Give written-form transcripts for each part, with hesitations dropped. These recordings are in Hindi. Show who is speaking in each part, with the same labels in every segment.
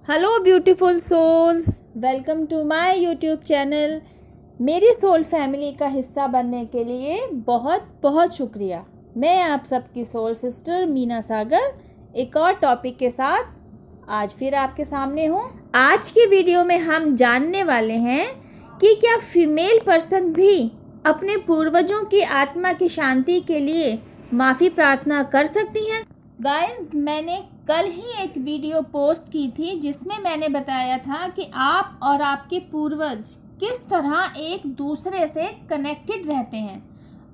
Speaker 1: Hello beautiful souls, welcome to my YouTube channel. मेरी सोल फैमिली का हिस्सा बनने के लिए बहुत बहुत शुक्रिया। मैं आप सबकी सोल सिस्टर मीना सागर एक और टॉपिक के साथ आज फिर आपके सामने हूँ। आज के वीडियो में हम जानने वाले हैं कि क्या फीमेल पर्सन भी अपने पूर्वजों की आत्मा की शांति के लिए माफ़ी प्रार्थना कर सकती हैं। गाइस, मैंने कल ही एक वीडियो पोस्ट की थी जिसमें मैंने बताया था कि आप और आपके पूर्वज किस तरह एक दूसरे से कनेक्टेड रहते हैं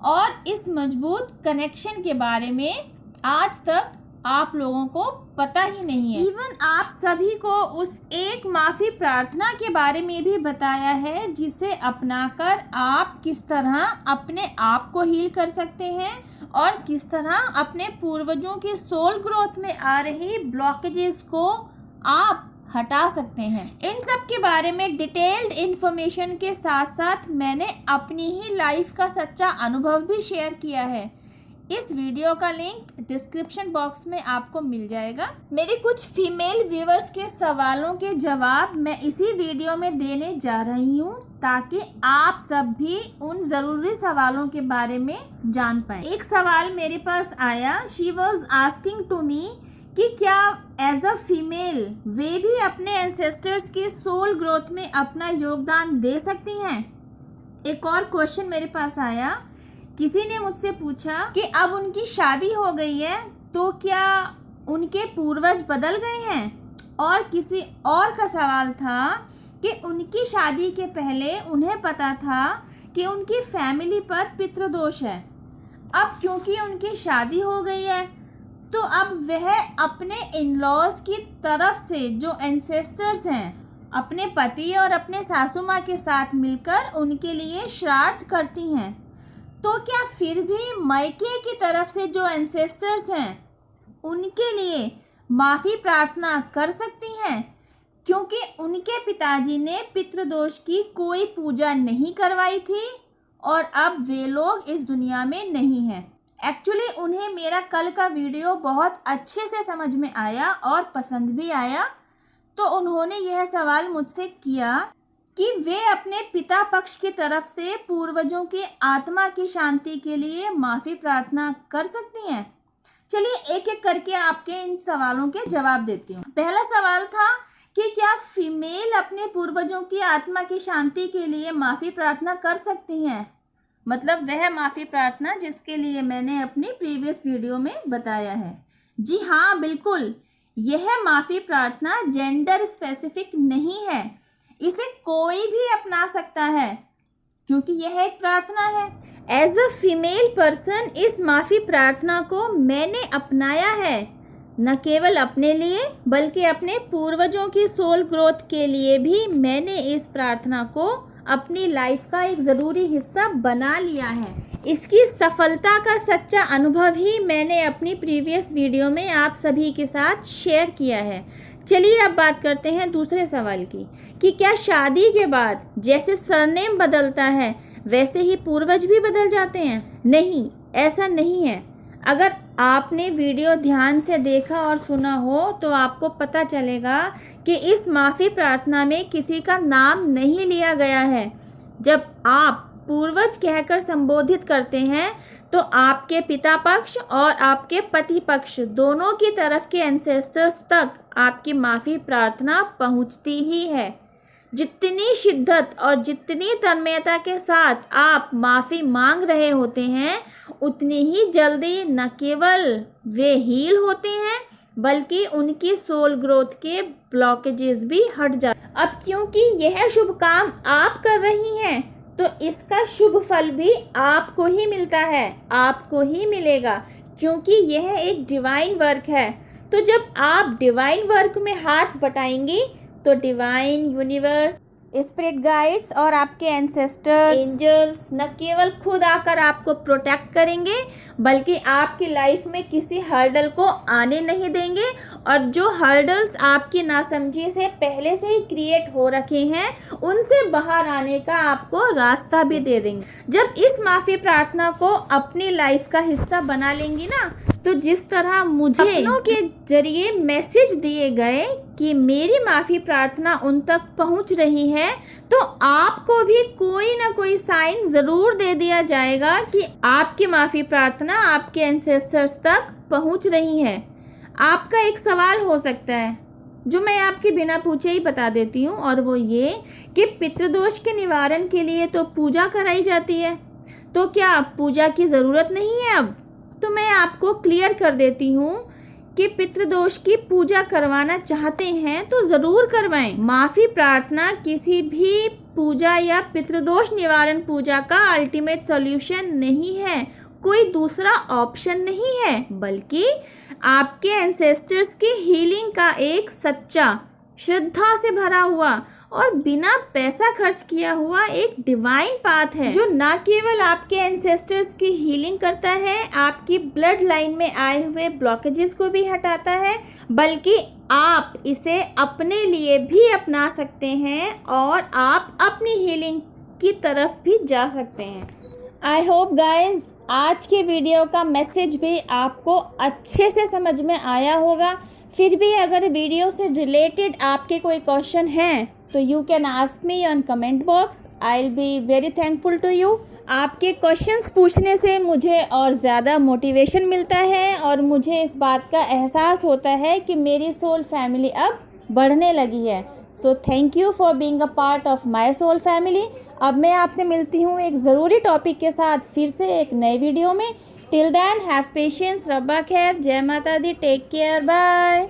Speaker 1: और इस मजबूत कनेक्शन के बारे में आज तक आप लोगों को पता ही नहीं है। इवन आप सभी को उस एक माफ़ी प्रार्थना के बारे में भी बताया है जिसे अपनाकर आप किस तरह अपने आप को हील कर सकते हैं और किस तरह अपने पूर्वजों के सोल ग्रोथ में आ रही ब्लॉकेजेस को आप हटा सकते हैं। इन सब के बारे में डिटेल्ड इन्फॉर्मेशन के साथ साथ मैंने अपनी ही लाइफ का सच्चा अनुभव भी शेयर किया है। इस वीडियो का लिंक डिस्क्रिप्शन बॉक्स में आपको मिल जाएगा। मेरे कुछ फीमेल व्यूअर्स के सवालों के जवाब मैं इसी वीडियो में देने जा रही हूँ ताकि आप सब भी उन ज़रूरी सवालों के बारे में जान पाएं। एक सवाल मेरे पास आया, she was asking to me कि क्या एज अ फीमेल वे भी अपने एंसेस्टर्स की सोल ग्रोथ में अपना योगदान दे सकती हैं। एक और क्वेश्चन मेरे पास आया, किसी ने मुझसे पूछा कि अब उनकी शादी हो गई है तो क्या उनके पूर्वज बदल गए हैं। और किसी और का सवाल था कि उनकी शादी के पहले उन्हें पता था कि उनकी फैमिली पर पितृदोष है। अब क्योंकि उनकी शादी हो गई है तो अब वह अपने इन लॉज की तरफ से जो एंसेस्टर्स हैं अपने पति और अपने सासू माँ के साथ मिलकर उनके लिए श्राद्ध करती हैं। तो क्या फिर भी मायके की तरफ से जो एंसेस्टर्स हैं उनके लिए माफ़ी प्रार्थना कर सकती हैं क्योंकि उनके पिताजी ने पितृदोष की कोई पूजा नहीं करवाई थी और अब वे लोग इस दुनिया में नहीं हैं। एक्चुअली उन्हें मेरा कल का वीडियो बहुत अच्छे से समझ में आया और पसंद भी आया, तो उन्होंने यह सवाल मुझसे किया कि वे अपने पिता पक्ष की तरफ से पूर्वजों की आत्मा की शांति के लिए माफ़ी प्रार्थना कर सकती हैं। चलिए एक एक करके आपके इन सवालों के जवाब देती हूँ। पहला सवाल था कि क्या फीमेल अपने पूर्वजों की आत्मा की शांति के लिए माफ़ी प्रार्थना कर सकती हैं, मतलब वह माफ़ी प्रार्थना जिसके लिए मैंने अपनी प्रीवियस वीडियो में बताया है। जी हाँ, बिल्कुल। यह माफ़ी प्रार्थना जेंडर स्पेसिफिक नहीं है, इसे कोई भी अपना सकता है क्योंकि यह एक प्रार्थना है। एज अ फीमेल पर्सन इस माफ़ी प्रार्थना को मैंने अपनाया है, न केवल अपने लिए बल्कि अपने पूर्वजों की सोल ग्रोथ के लिए भी मैंने इस प्रार्थना को अपनी लाइफ का एक ज़रूरी हिस्सा बना लिया है। इसकी सफलता का सच्चा अनुभव ही मैंने अपनी प्रीवियस वीडियो में आप सभी के साथ शेयर किया है। चलिए अब बात करते हैं दूसरे सवाल की कि क्या शादी के बाद जैसे सरनेम बदलता है वैसे ही पूर्वज भी बदल जाते हैं। नहीं, ऐसा नहीं है। अगर आपने वीडियो ध्यान से देखा और सुना हो तो आपको पता चलेगा कि इस माफ़ी प्रार्थना में किसी का नाम नहीं लिया गया है। जब आप पूर्वज कहकर संबोधित करते हैं तो आपके पिता पक्ष और आपके पति पक्ष दोनों की तरफ के एंसेस्टर्स तक आपकी माफ़ी प्रार्थना पहुंचती ही है। जितनी शिद्दत और जितनी तन्मयता के साथ आप माफ़ी मांग रहे होते हैं उतनी ही जल्दी न केवल वे हील होते हैं बल्कि उनकी सोल ग्रोथ के ब्लॉकेजेस भी हट जाते। अब क्योंकि यह शुभ काम आप कर रही हैं तो इसका शुभ फल भी आपको ही मिलता है, आपको ही मिलेगा क्योंकि यह एक डिवाइन वर्क है। तो जब आप डिवाइन वर्क में हाथ बटाएंगी तो डिवाइन यूनिवर्स, स्पिरिट गाइड्स और आपके एंसेस्टर्स, एंजल्स न केवल खुद आकर आपको प्रोटेक्ट करेंगे बल्कि आपकी लाइफ में किसी हर्डल को आने नहीं देंगे और जो हर्डल्स आपकी नासमझी से पहले से ही क्रिएट हो रखे हैं उनसे बाहर आने का आपको रास्ता भी दे देंगे। जब इस माफ़ी प्रार्थना को अपनी लाइफ का हिस्सा बना लेंगी ना तो जिस तरह मुझे अपनों के जरिए मैसेज दिए गए कि मेरी माफ़ी प्रार्थना उन तक पहुंच रही है, तो आपको भी कोई ना कोई साइन ज़रूर दे दिया जाएगा कि आपकी माफ़ी प्रार्थना आपके एंसेस्टर्स तक पहुंच रही है। आपका एक सवाल हो सकता है जो मैं आपके बिना पूछे ही बता देती हूँ, और वो ये कि पितृदोष के निवारण के लिए तो पूजा कराई जाती है, तो क्या पूजा की ज़रूरत नहीं है अब? तो मैं आपको क्लियर कर देती हूँ कि पितृदोष की पूजा करवाना चाहते हैं तो ज़रूर करवाएं। माफ़ी प्रार्थना किसी भी पूजा या पितृदोष निवारण पूजा का अल्टीमेट सॉल्यूशन नहीं है, कोई दूसरा ऑप्शन नहीं है, बल्कि आपके एंसेस्टर्स की हीलिंग का एक सच्चा, श्रद्धा से भरा हुआ और बिना पैसा खर्च किया हुआ एक डिवाइन पाथ है, जो ना केवल आपके एंसेस्टर्स की हीलिंग करता है, आपकी ब्लड लाइन में आए हुए ब्लॉकेजेस को भी हटाता है, बल्कि आप इसे अपने लिए भी अपना सकते हैं और आप अपनी हीलिंग की तरफ भी जा सकते हैं। आई होप गाइज आज के वीडियो का मैसेज भी आपको अच्छे से समझ में आया होगा। फिर भी अगर वीडियो से रिलेटेड आपके कोई क्वेश्चन हैं तो you can ask me on comment box. I will be very thankful to you. आपके क्वेश्चंस पूछने से मुझे और ज़्यादा मोटिवेशन मिलता है और मुझे इस बात का एहसास होता है कि मेरी सोल फैमिली अब बढ़ने लगी है। So thank you for being a part of my soul family. अब मैं आपसे मिलती हूँ एक ज़रूरी टॉपिक के साथ फिर से एक नए वीडियो में। टिल देन हैव पेशेंस, रब्बा खैर, जय माता दी, टेक केयर, बाय।